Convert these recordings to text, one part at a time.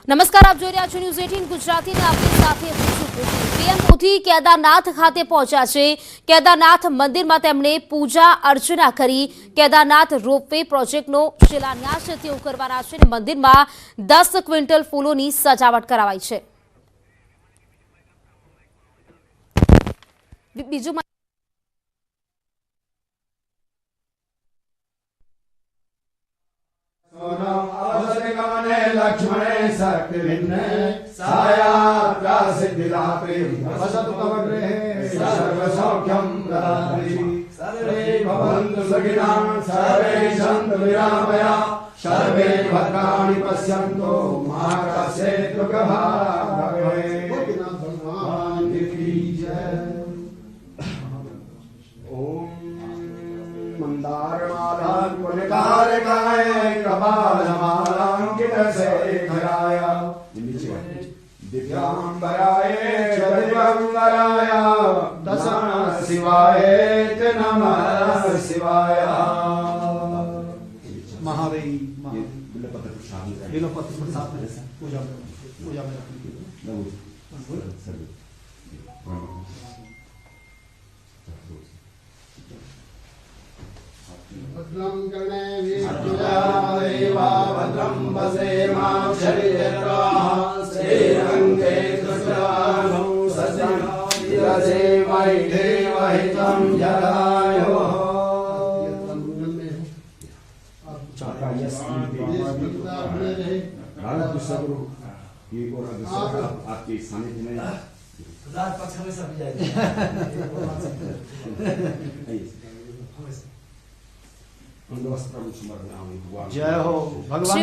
નમસ્કાર, આપ જોઈ રહ્યા છો ન્યૂઝ 18 ગુજરાતી ને આપની સાથે હું છું પ્રીતિ। પીએમ મોદી કેદારનાથ ખાતે પહોંચ્યા છે। કેદારનાથ મંદિરમાં તેમણે પૂજા અર્ચના કરી। કેદારનાથ રોપવે પ્રોજેક્ટનો શિલાન્યાસ તેઓ કરવાના છે। મંદિરમાં 10 ક્વિન્ટલ ફૂલોની સજાવટ કરાવાઈ છે। બીજું लक्ष्मणे शक्तिभिन्ने साया प्रासिद्धिदात्री वसतु तव गृहे सर्वसौख्यं प्रदात्री सर्वे भवन्तु सुखिनः सर्वे सन्तु निरामया सर्वे भद्राणि पश्यन्तु मा कश्चित् दुःखभाग् भवेत्। भगवान् की जय। ओम मंदारमाला पुनिकारकाय कपालमालांकित शेखराय दिव्यांबराय च दिव्यंबराय दशम शिवाय च नमः शिवाय। महादेव बिल्वपत्र प्रसाद में पूजा में भद्रं कर्णे वीर्यदेवा भद्रं वसेमाक्षरित्राः श्रीरङ्गे कृष्णानु सज्जनोरसे वैदेवहितं जलायोः। आपके सानिध्य में पक्ष में सब जाएगा। जय हो भगवान।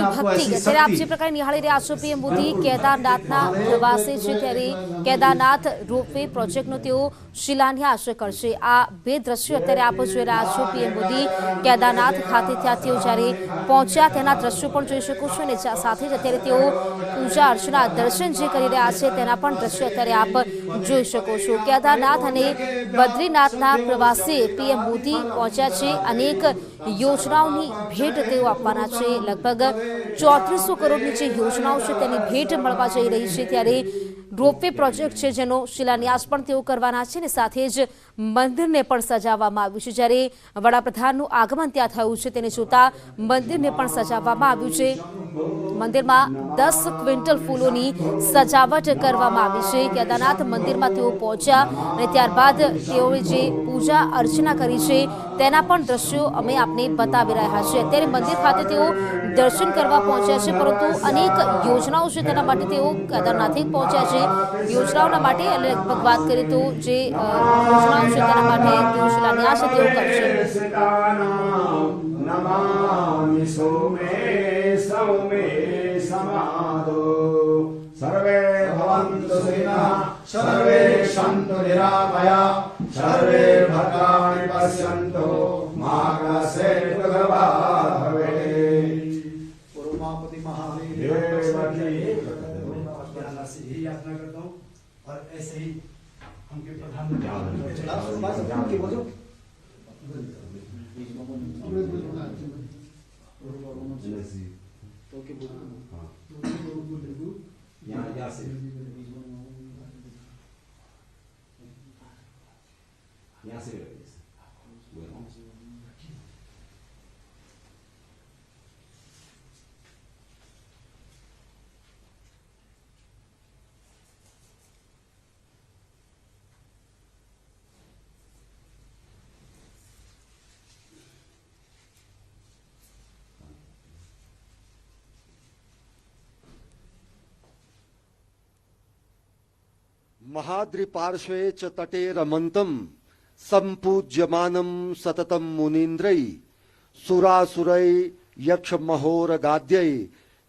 ત્યારે આપ જે પ્રકારે નિહાળી રહ્યા છો પીએમ મોદી કેદારનાથના પ્રવાસે છે ત્યારે કેદારનાથ રોપવે પ્રોજેક્ટનો તેઓ શિલાન્યાસ કરશે। આ બે દ્રશ્યો અત્યારે આપ જોઈ રહ્યા છો। પીએમ મોદી કેદારનાથ ખાતે ત્યાં તેઓ જ્યારે પહોંચ્યા તેના દ્રશ્યો પણ જોઈ શકો છો અને સાથે જ અત્યારે તેઓ પૂજા અર્ચના દર્શન જે કરી રહ્યા છે તેના પણ દ્રશ્યો અત્યારે આપ જોઈ શકો છો। કેદારનાથ અને બદ્રીનાથના પ્રવાસે પીએમ મોદી પહોંચ્યા છે। અનેક યોજનાઓની ભેટ તેઓ આપવાના છે। લગભગ 3400 કરોડની જે યોજનાઓ છે તેની ભેટ મળવા જઈ રહી છે। ત્યારે રોપવે પ્રોજેક્ટ છે જેનો શિલાન્યાસ પણ તેઓ કરવાના છે અને સાથે જ મંદિરને પણ સજાવવામાં આવ્યું છે। જ્યારે વડાપ્રધાનનું આગમન ત્યાં થયું છે તેને જોતા મંદિરને પણ સજાવવામાં આવ્યું છે। મંદિરમાં 10 ક્વિન્ટલ ફૂલોની સજાવટ કરવામાં આવી છે। કેદારનાથ મંદિરમાં તેઓ પહોંચ્યા અને ત્યારબાદ તેઓએ જે પૂજા અર્ચના કરી છે તેના પણ દ્રશ્યો અમે આપને બતાવી રહ્યા છીએ। અત્યારે મંદિર ખાતે તેઓ દર્શન કરવા પહોંચ્યા છે પરંતુ અનેક યોજનાઓ છે તેના માટે તેઓ કેદારનાથે પહોંચ્યા છે। યોજનાઓના માટે અને લગભગ વાત કરીએ તો જે યોજનાઓ છે તેના માટે તેઓ શિલાન્યાસ તેઓ કરશે। नमामि सोमे सौमे समादो सर्वे भवन्तु सुखिनः सर्वे सन्तु निरामया सर्वे भद्राणि पश्यन्तु मा कश्चित् दुःखभाग् भवेत्। उमापति महादेव यही यात्रा करता हूँ और ऐसे ही हमके प्रधानमंत्री यहाँ से महाद्रिपार्श्वे च तटे रमन्तं सम्पूज्यमानं सततं मुनीन्द्रै सुरासुरै यक्षमहोरगाद्यै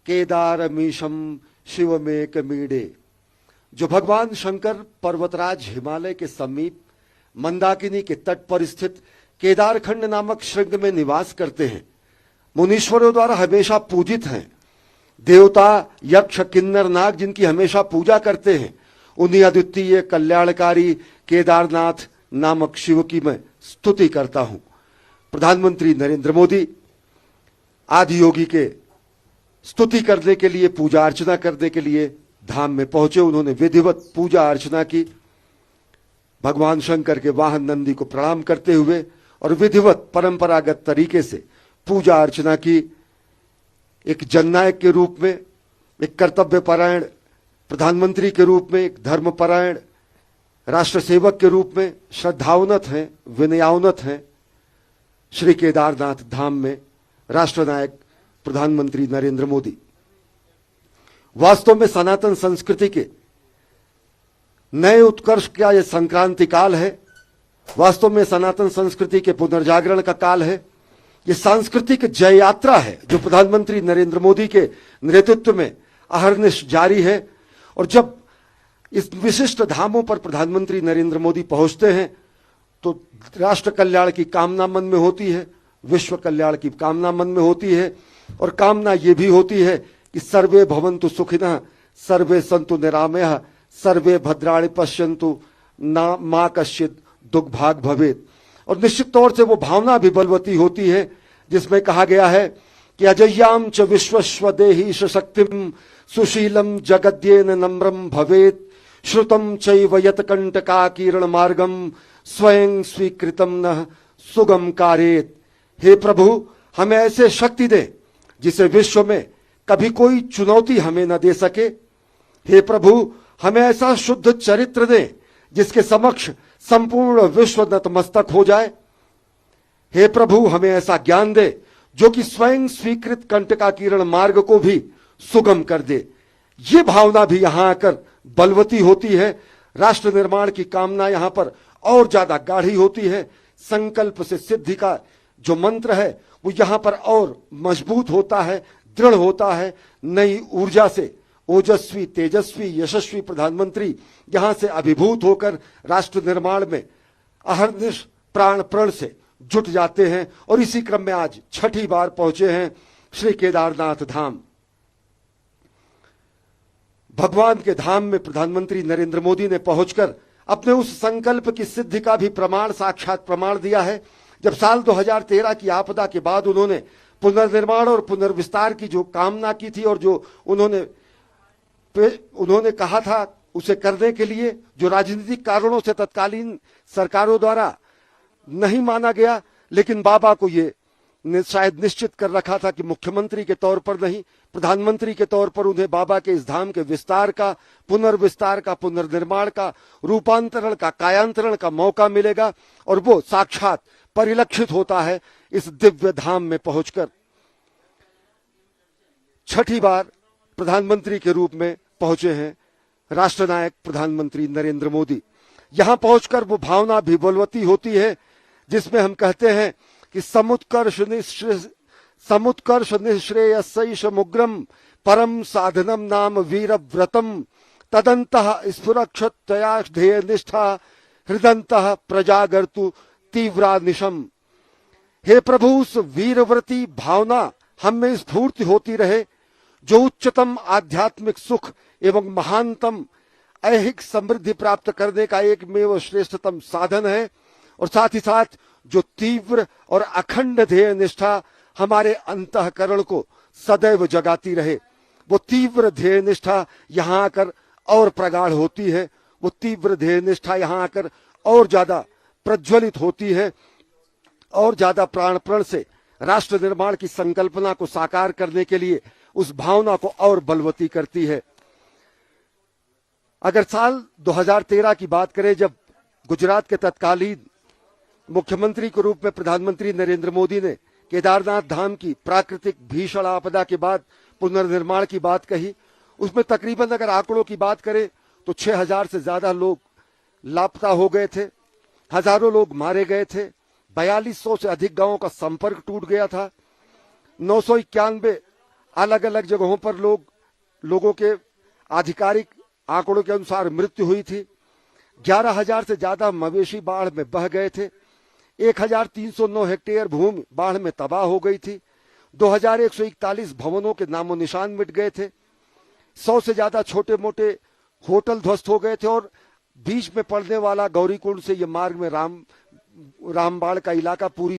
केदारमीशं शिवमेकमीडे। जो भगवान शंकर पर्वतराज हिमालय के समीप मंदाकिनी के तट पर स्थित केदारखंड नामक श्रृंग में निवास करते हैं, मुनीश्वरों द्वारा हमेशा पूजित हैं। देवता यक्ष किन्नर नाग जिनकी हमेशा पूजा करते हैं, उन्हीं अद्वितीय कल्याणकारी केदारनाथ नामक शिव की मैं स्तुति करता हूं। प्रधानमंत्री नरेंद्र मोदी आदि योगी के स्तुति करने के लिए, पूजा अर्चना करने के लिए धाम में पहुंचे। उन्होंने विधिवत पूजा अर्चना की, भगवान शंकर के वाहन नंदी को प्रणाम करते हुए और विधिवत परंपरागत तरीके से पूजा अर्चना की। एक जननायक के रूप में, एक कर्तव्यपरायण प्रधानमंत्री के रूप में, एक धर्मपरायण राष्ट्र सेवक के रूप में श्रद्धावनत हैं, विनयावनत हैं। श्री केदारनाथ धाम में राष्ट्रनायक प्रधानमंत्री नरेंद्र मोदी वास्तव में सनातन संस्कृति के नए उत्कर्ष का यह संक्रांति काल है। वास्तव में सनातन संस्कृति के पुनर्जागरण का काल है। यह सांस्कृतिक जय यात्रा है जो प्रधानमंत्री नरेंद्र मोदी के नेतृत्व में अहर्निश जारी है। और जब इस विशिष्ट धामों पर प्रधानमंत्री नरेंद्र मोदी पहुंचते हैं तो राष्ट्र कल्याण की कामना मन में होती है, विश्व कल्याण की कामना मन में होती है, और कामना ये भी होती है कि सर्वे भवन्तु सुखिनः, सर्वे सन्तु निरामयः, सर्वे भद्राणि पश्यन्तु मा कश्चित् दुर्भाग् भवेत्। और निश्चित तौर से वो भावना भी बलवती होती है जिसमें कहा गया है कि अजय्याम च विश्वस्व देहीश शक्तिम सुशीलम जगद्येन नम्रम भवेत्, श्रुतम चैव यत कंटका किरण मार्गम स्वयं स्वीकृतम न सुगम कारेत। हे प्रभु, हमें ऐसे शक्ति दे जिसे विश्व में कभी कोई चुनौती हमें न दे सके। हे प्रभु, हमें ऐसा शुद्ध चरित्र दे जिसके समक्ष संपूर्ण विश्व नतमस्तक हो जाए। हे प्रभु, हमें ऐसा ज्ञान दे जो कि स्वयं स्वीकृत कंटका किरण मार्ग को भी सुगम कर दे। ये भावना भी यहां आकर बलवती होती है। राष्ट्र निर्माण की कामना यहां पर और ज्यादा गाढ़ी होती है। संकल्प से सिद्धि का जो मंत्र है वो यहां पर और मजबूत होता है, दृढ़ होता है। नई ऊर्जा से ओजस्वी, तेजस्वी, यशस्वी प्रधानमंत्री यहां से अभिभूत होकर राष्ट्र निर्माण में अहर्निश प्राण प्रण से जुट जाते हैं। और इसी क्रम में आज छठी बार पहुंचे हैं श्री केदारनाथ धाम। भगवान के धाम में प्रधानमंत्री नरेंद्र मोदी ने पहुंचकर अपने उस संकल्प की सिद्धि का भी प्रमाण, साक्षात प्रमाण दिया है। जब साल 2013 की आपदा के बाद उन्होंने पुनर्निर्माण और पुनर्विस्तार की जो कामना की थी और जो उन्होंने कहा था उसे करने के लिए, जो राजनीतिक कारणों से तत्कालीन सरकारों द्वारा नहीं माना गया, लेकिन बाबा को ये शायद निश्चित कर रखा था कि मुख्यमंत्री के तौर पर नहीं, प्रधानमंत्री के तौर पर उन्हें बाबा के इस धाम के विस्तार का, पुनर्विस्तार का, पुनर्निर्माण का, रूपांतरण का, कायांतरण का मौका मिलेगा। और वो साक्षात परिलक्षित होता है इस दिव्य धाम में पहुंचकर। छठी बार प्रधानमंत्री के रूप में पहुंचे हैं राष्ट्रनायक प्रधानमंत्री नरेंद्र मोदी। यहां पहुंचकर वो भावना भी बलवती होती है जिसमें हम कहते हैं कि समुत्कर्ष निःश्रेयसैष मुग्रम परम साधनम नाम वीर व्रतम तदंतः स्फुरक्षतया ध्येय निष्ठा हृदंतः प्रजागर्तु तीव्रानिशम। हे प्रभु, उस वीरव्रती भावना हम में स्फूर्ति होती रहे जो उच्चतम आध्यात्मिक सुख एवं महानतम ऐहिक समृद्धि प्राप्त करने का एकमेव श्रेष्ठतम साधन है। और साथ ही साथ जो तीव्र और अखंड ध्येय निष्ठा हमारे अंतःकरण को सदैव जगाती रहे, वो तीव्र ध्येय निष्ठा यहां आकर और प्रगाढ़ होती है। वो तीव्र ध्येय निष्ठा यहां आकर और ज्यादा प्रज्वलित होती है और ज्यादा प्राणप्रण से राष्ट्र निर्माण की संकल्पना को साकार करने के लिए उस भावना को और बलवती करती है। अगर साल 2013 की बात करें, जब गुजरात के तत्कालीन मुख्यमंत्री के रूप में प्रधानमंत्री नरेंद्र मोदी ने केदारनाथ धाम की प्राकृतिक भीषण आपदा के बाद पुनर्निर्माण की बात कही, उसमें तकरीबन अगर आंकड़ों की बात करें तो 6000 से ज्यादा लोग लापता हो गए थे, हजारों लोग मारे गए थे, 4200 से अधिक गांवों का संपर्क टूट गया था, 991 अलग अलग जगहों पर लोगों के आधिकारिक आंकड़ों के अनुसार मृत्यु हुई थी, 11000 से ज्यादा मवेशी बाढ़ में बह गए थे, 1309 हेक्टेयर भूमि बाढ़ में तबाह हो गई थी, 2141 भवनों के नामो निशान मिट गए थे, 100 से ज्यादा छोटे मोटे होटल ध्वस्त हो गए थे और बीच में पड़ने वाला गौरीकुंड से ये मार्ग में रामबाड़ का इलाका पूरी